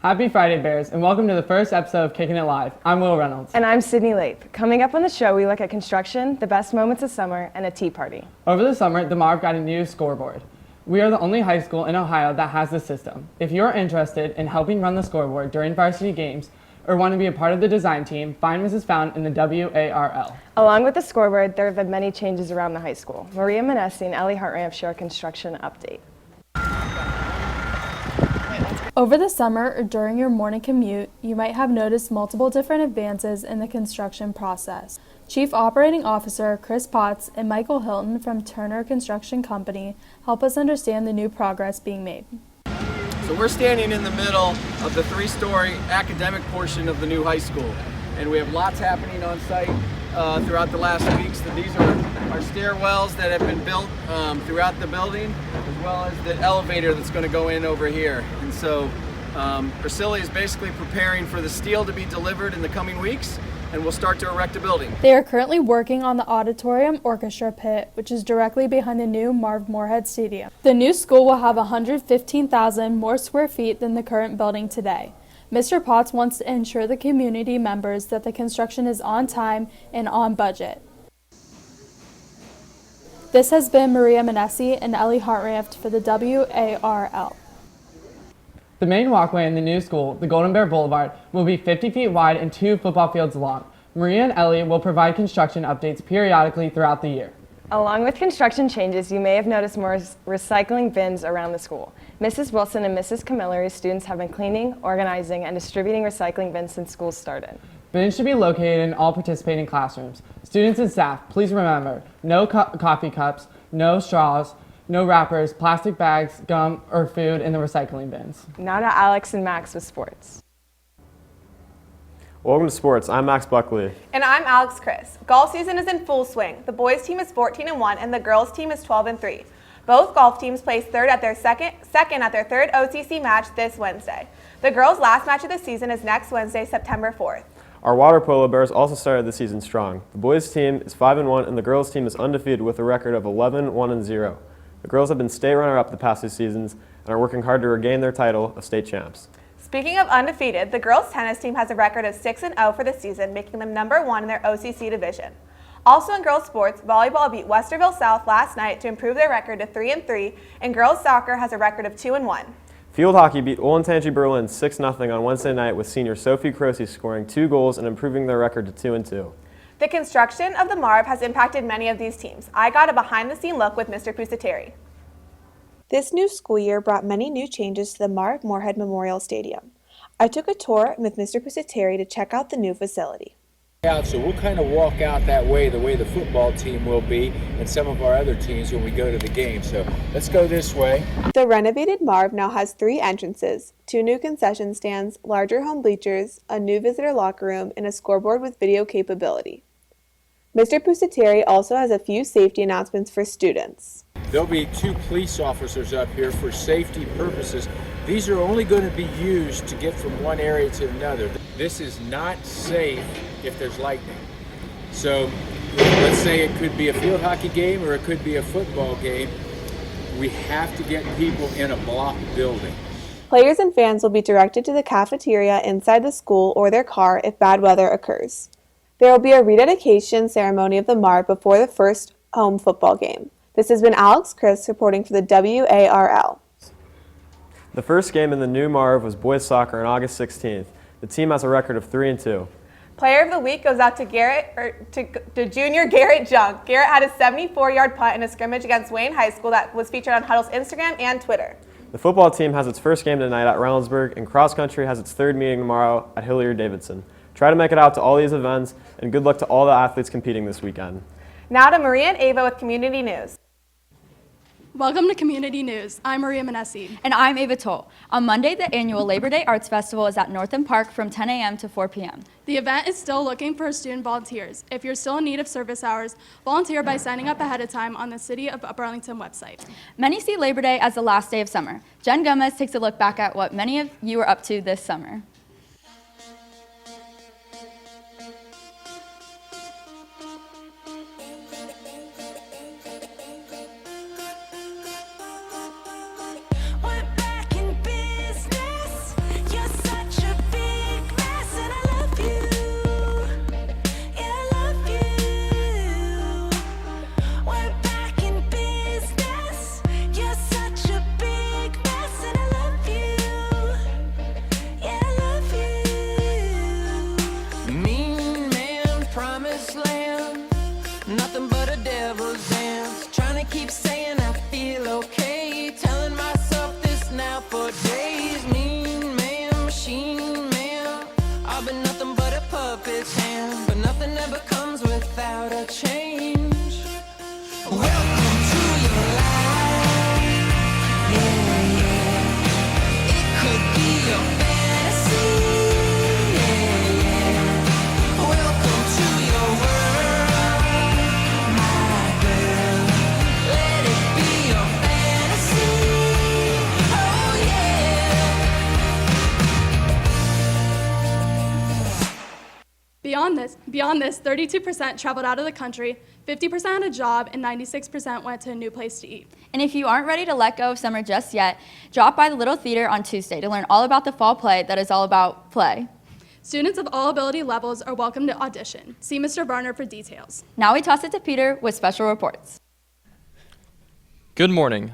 Happy Friday, Bears, and welcome to the first episode of Kickin' It Live. I'm Will Reynolds. And I'm Sydney Lape. Coming up on the show, we look at construction, the best moments of summer, and a tea party. Over the summer, the Marv got a new scoreboard. We are the only high school in Ohio that has this system. If you're interested in helping run the scoreboard during varsity games or want to be a part of the design team, find Mrs. Found in the WARL. Along with the scoreboard, there have been many changes around the high school. Maria Manessi and Ellie Hartramp share a construction update. Over the summer or during your morning commute, you might have noticed multiple different advances in the construction process. Chief Operating Officer Chris Potts and Michael Hilton from Turner Construction Company help us understand the new progress being made. So we're standing in the middle of the three-story academic portion of the new high school, and we have lots happening on site throughout the last weeks. These are our stairwells that have been built throughout the building, as well as the elevator that's going to go in over here. And so Priscilla is basically preparing for the steel to be delivered in the coming weeks, and we'll start to erect a building. They are currently working on the auditorium orchestra pit, which is directly behind the new Marv Moorhead Stadium. The new school will have 115,000 more square feet than the current building today. Mr. Potts wants to ensure the community members that the construction is on time and on budget. This has been Maria Manessi and Ellie Hartramp for the WARL. The main walkway in the new school, the Golden Bear Boulevard, will be 50 feet wide and 2 football fields long. Maria and Ellie will provide construction updates periodically throughout the year. Along with construction changes, you may have noticed more recycling bins around the school. Mrs. Wilson and Mrs. Camilleri's students have been cleaning, organizing, and distributing recycling bins since school started. Bins should be located in all participating classrooms. Students and staff, please remember, no coffee cups, no straws, no wrappers, plastic bags, gum, or food in the recycling bins. Now to Alex and Max with sports. Welcome to sports. I'm Max Buckley. And I'm Alex Chris. Golf season is in full swing. The boys team is 14-1 and the girls team is 12-3. Both golf teams placed second at their third OCC match this Wednesday. The girls' last match of the season is next Wednesday, September 4th. Our water polo Bears also started the season strong. The boys team is 5-1 and the girls team is undefeated with a record of 11-1-0. The girls have been state runner-up the past 2 seasons and are working hard to regain their title of state champs. Speaking of undefeated, the girls' tennis team has a record of 6-0 for the season, making them #1 in their OCC division. Also in girls' sports, volleyball beat Westerville South last night to improve their record to 3-3, and girls' soccer has a record of 2-1. Field hockey beat Olentangy Berlin 6-0 on Wednesday night with senior Sophie Croce scoring 2 goals and improving their record to 2-2. The construction of the Marv has impacted many of these teams. I got a behind-the-scene look with Mr. Pusateri. This new school year brought many new changes to the Marv Moorhead Memorial Stadium. I took a tour with Mr. Pusateri to check out the new facility. So we'll kind of walk out that way, the way the football team will be and some of our other teams when we go to the game. So let's go this way. The renovated Marv now has 3 entrances, 2 new concession stands, larger home bleachers, a new visitor locker room, and a scoreboard with video capability. Mr. Pusateri also has a few safety announcements for students. There'll be 2 police officers up here for safety purposes. These are only going to be used to get from one area to another. This is not safe if there's lightning. So let's say it could be a field hockey game or it could be a football game. We have to get people in a blocked building. Players and fans will be directed to the cafeteria inside the school or their car if bad weather occurs. There will be a rededication ceremony of the Marv before the first home football game. This has been Alex Chris reporting for the WARL. The first game in the new Marv was boys soccer on August 16th. The team has a record of 3-2. Player of the week goes out to junior Garrett Junk. Garrett had a 74-yard punt in a scrimmage against Wayne High School that was featured on Huddle's Instagram and Twitter. The football team has its first game tonight at Reynoldsburg, and cross country has its 3rd meeting tomorrow at Hilliard-Davidson. Try to make it out to all these events, and good luck to all the athletes competing this weekend. Now to Maria and Ava with Community News. Welcome to Community News. I'm Maria Manessi. And I'm Ava Toll. On Monday, the annual Labor Day Arts Festival is at Northam Park from 10 a.m. to 4 p.m. The event is still looking for student volunteers. If you're still in need of service hours, volunteer by signing up ahead of time on the City of Burlington website. Many see Labor Day as the last day of summer. Jen Gomez takes a look back at what many of you are up to this summer. We're back in business. You're so keep saying I feel okay, telling myself this now for days. Mean man, machine man, I've been nothing but a puppet's hand, but nothing ever comes without a change. Welcome to your life, yeah, yeah. It could be your fantasy, yeah, yeah. Welcome to your world, my girl. Let it be your fantasy, oh yeah. Beyond this, 32% traveled out of the country, 50% had a job, and 96% went to a new place to eat. And if you aren't ready to let go of summer just yet, drop by the Little Theater on Tuesday to learn all about the fall play that is all about play. Students of all ability levels are welcome to audition. See Mr. Varner for details. Now we toss it to Peter with special reports. Good morning.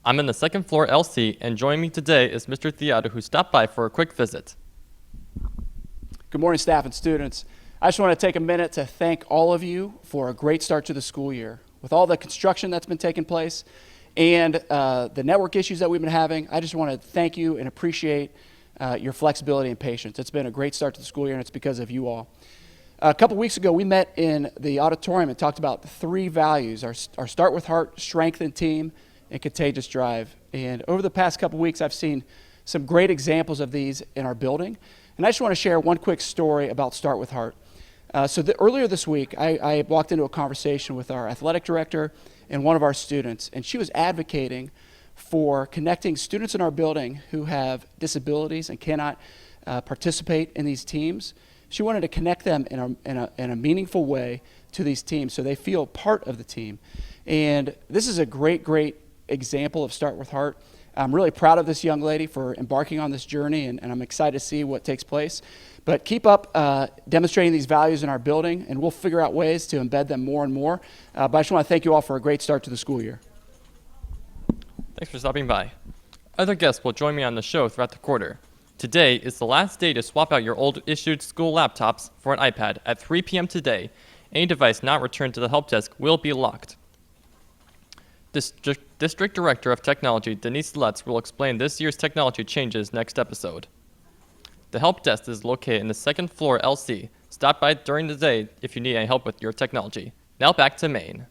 I'm in the second floor LC, and joining me today is Mr. Theato, who stopped by for a quick visit. Good morning, staff and students. I just want to take a minute to thank all of you for a great start to the school year. With all the construction that's been taking place and the network issues that we've been having, I just want to thank you and appreciate your flexibility and patience. It's been a great start to the school year, and it's because of you all. A couple weeks ago, we met in the auditorium and talked about 3 values, our Start with Heart, Strengthen Team, and Contagious Drive. And over the past couple weeks, I've seen some great examples of these in our building. And I just want to share one quick story about Start with Heart. Earlier this week, I walked into a conversation with our athletic director and one of our students, and she was advocating for connecting students in our building who have disabilities and cannot participate in these teams. She wanted to connect them in a meaningful way to these teams so they feel part of the team. And this is a great example of Start with Heart. I'm really proud of this young lady for embarking on this journey, and I'm excited to see what takes place. But keep up demonstrating these values in our building, and we'll figure out ways to embed them more and more. But I just want to thank you all for a great start to the school year. Thanks for stopping by. Other guests will join me on the show throughout the quarter. Today is the last day to swap out your old issued school laptops for an iPad. At 3 p.m. today, any device not returned to the help desk will be locked. District Director of Technology Denise Lutz will explain this year's technology changes next episode. The help desk is located in the second floor LC. Stop by during the day if you need any help with your technology. Now back to Maine.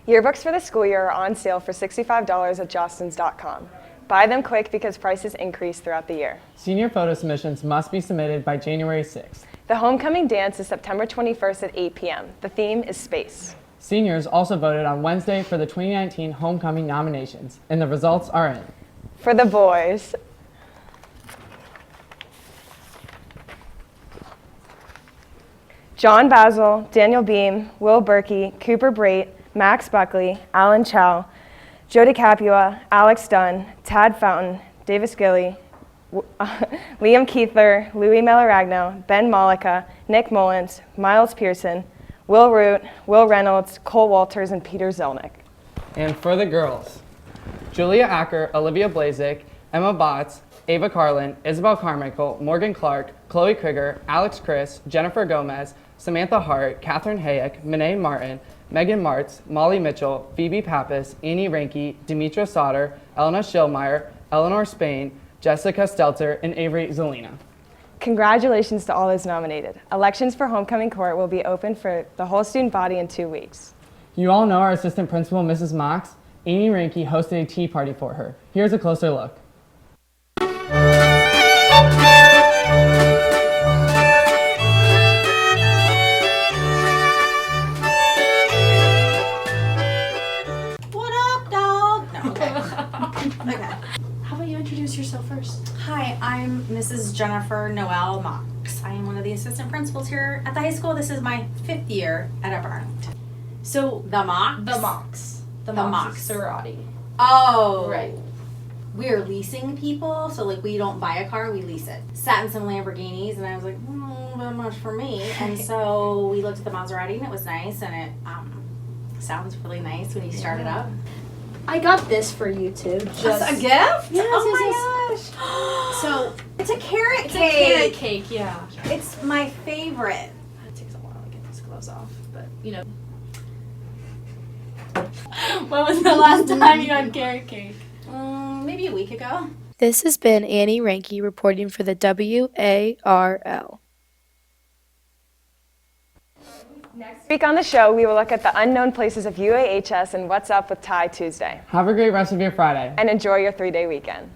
Yearbooks for the school year are on sale for $65 at jostens.com. Buy them quick because prices increase throughout the year. Senior photo submissions must be submitted by January 6th. The homecoming dance is September 21st at 8 p.m. The theme is space. Seniors also voted on Wednesday for the 2019 homecoming nominations, and the results are in. For the boys, John Basil, Daniel Beam, Will Berkey, Cooper Brait, Max Buckley, Alan Chow, Jody Capua, Alex Dunn, Tad Fountain, Davis Gilly, Liam Keithler, Louis Melaragno, Ben Malika, Nick Mullins, Miles Pearson, Will Root, Will Reynolds, Cole Walters, and Peter Zelnick. And for the girls, Julia Acker, Olivia Blazik, Emma Botts, Ava Carlin, Isabel Carmichael, Morgan Clark, Chloe Krieger, Alex Chris, Jennifer Gomez, Samantha Hart, Catherine Hayek, Minay Martin, Megan Martz, Molly Mitchell, Phoebe Pappas, Annie Ranke, Demetra Sauter, Elena Schillmeyer, Eleanor Spain, Jessica Stelter, and Avery Zelina. Congratulations to all those nominated. Elections for homecoming court will be open for the whole student body in 2 weeks. You all know our assistant principal, Mrs. Mox. Annie Ranke hosted a tea party for her. Here's a closer look. What up, dog? No, okay. Okay. How about you introduce yourself first? Hi, I'm Mrs. Jennifer Noel Mox. I am one of the assistant principals here at the high school. This is my 5th year at Upper Arlington. So the Mox? The Mox. The Mox. Sorority. Oh. Right. We're leasing people, so like we don't buy a car, we lease it. Sat in some Lamborghinis, and I was like, not much for me. And so we looked at the Maserati, and it was nice, and it sounds really nice when you start it up. I got this for you too. Just a gift? Yes, Oh my gosh. So it's a carrot It's cake. a carrot cake, yeah. It's my favorite. It takes a while to get these gloves off, but you know. When was the last time you had carrot cake? Maybe a week ago. This has been Annie Ranke reporting for the WARL. Next week on the show, we will look at the unknown places of UAHS and what's up with Tie Tuesday. Have a great rest of your Friday. And enjoy your 3-day weekend.